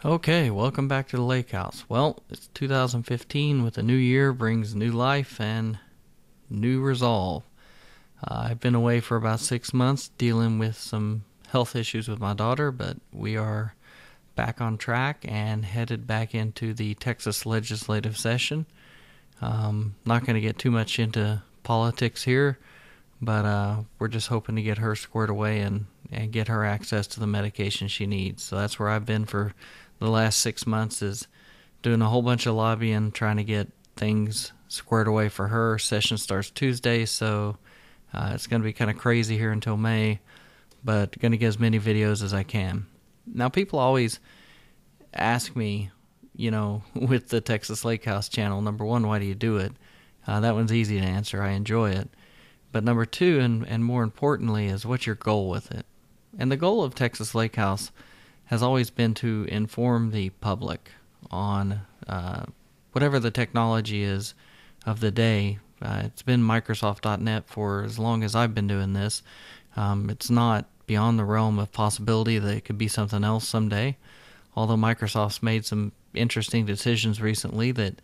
Okay, welcome back to the lake house. Well, it's 2015 with a new year brings new life and new resolve. I've been away for about 6 months dealing with some health issues with my daughter, but we are back on track and headed back into the Texas legislative session. Not going to get too much into politics here, but we're just hoping to get her squared away and get her access to the medication she needs. So that's where I've been for the last 6 months, is doing a whole bunch of lobbying, trying to get things squared away for her. Session starts Tuesday, so it's going to be kind of crazy here until May, but going to get as many videos as I can. Now, people always ask me, with the Texas Lake House channel, number one, why do you do it? That one's easy to answer. I enjoy it. But number two, and more importantly, is what's your goal with it? And the goal of Texas Lake House has always been to inform the public on whatever the technology is of the day. It's been Microsoft.net for as long as I've been doing this. It's not beyond the realm of possibility that it could be something else someday, although Microsoft's made some interesting decisions recently that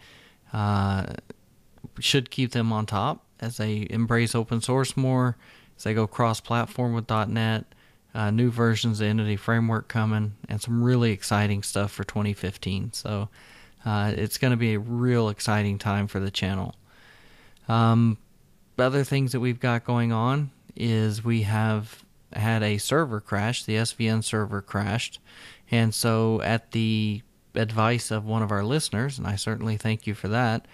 should keep them on top as they embrace open source more, as they go cross-platform with .NET, new versions of Entity Framework coming, and some really exciting stuff for 2015. So it's going to be a real exciting time for the channel. Other things that we've got going on is we have had a server crash. The SVN server crashed, and so at the advice of one of our listeners, and I certainly thank you for that,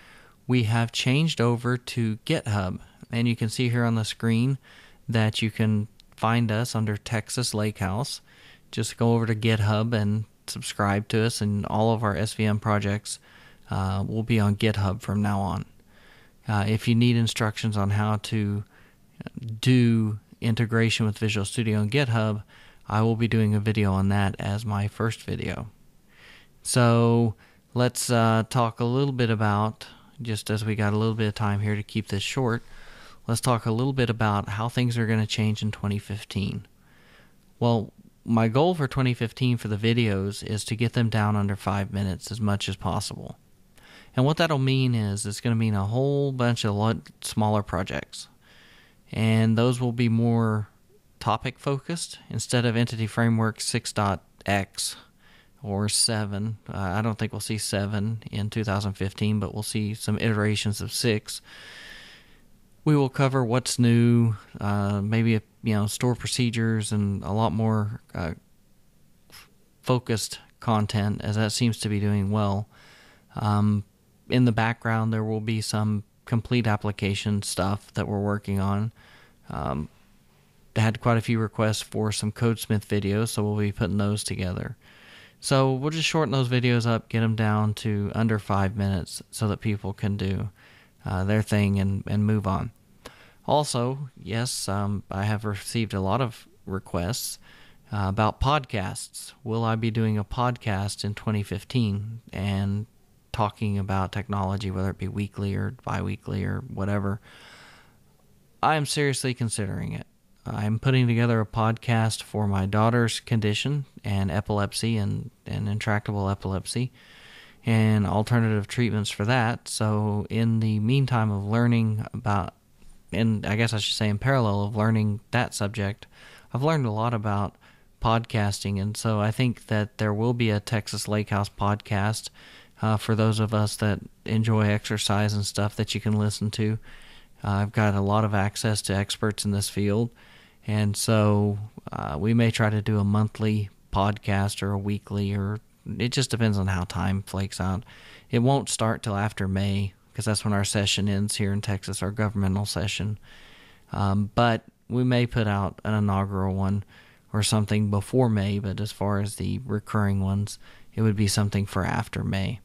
we have changed over to GitHub. And you can see here on the screen that you can find us under Texas Lake House. Just go over to GitHub and subscribe to us, and all of our SVM projects will be on GitHub from now on. If you need instructions on how to do integration with Visual Studio and GitHub, I will be doing a video on that as my first video. So let's talk a little bit about, just as we got a little bit of time here to keep this short, let's talk a little bit about how things are going to change in 2015. Well, my goal for 2015 for the videos is to get them down under 5 minutes as much as possible. And what that'll mean is it's going to mean a whole bunch of lot smaller projects. And those will be more topic focused instead of Entity Framework 6.x or 7. I don't think we'll see 7 in 2015, but we'll see some iterations of 6. We will cover what's new, maybe store procedures, and a lot more focused content, as that seems to be doing well. In the background, there will be some complete application stuff that we're working on. Had quite a few requests for some Codesmith videos, so we'll be putting those together. So we'll just shorten those videos up, get them down to under 5 minutes so that people can do their thing and move on. Also, yes, I have received a lot of requests about podcasts. Will I be doing a podcast in 2015 and talking about technology, whether it be weekly or bi-weekly or whatever? I am seriously considering it. I'm putting together a podcast for my daughter's condition and epilepsy and intractable epilepsy and alternative treatments for that. So in the meantime of learning about, and I guess I should say in parallel of learning that subject, I've learned a lot about podcasting. And so I think that there will be a Texas Lake House podcast for those of us that enjoy exercise and stuff that you can listen to. I've got a lot of access to experts in this field. And so we may try to do a monthly podcast or a weekly, or it just depends on how time flakes out. It won't start till after May, because that's when our session ends here in Texas, our governmental session. But we may put out an inaugural one or something before May, but as far as the recurring ones, it would be something for after May.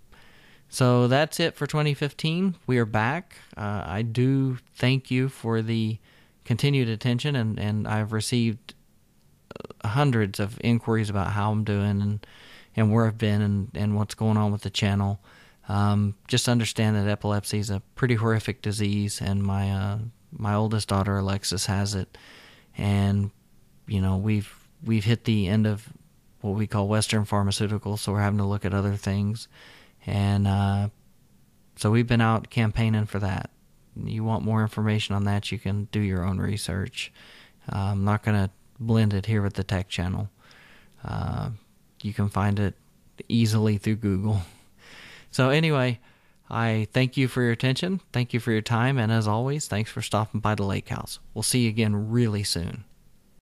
So that's it for 2015. We are back. I do thank you for the continued attention, and I've received hundreds of inquiries about how I'm doing and where I've been and what's going on with the channel. Just understand that epilepsy is a pretty horrific disease, and my oldest daughter Alexis has it, and we've hit the end of what we call Western pharmaceuticals, so we're having to look at other things. And so we've been out campaigning for that. You want more information on that, you can do your own research. I'm not going to blend it here with the tech channel. You can find it easily through Google. So anyway, I thank you for your attention. Thank you for your time. And as always, thanks for stopping by the lake house. We'll see you again really soon.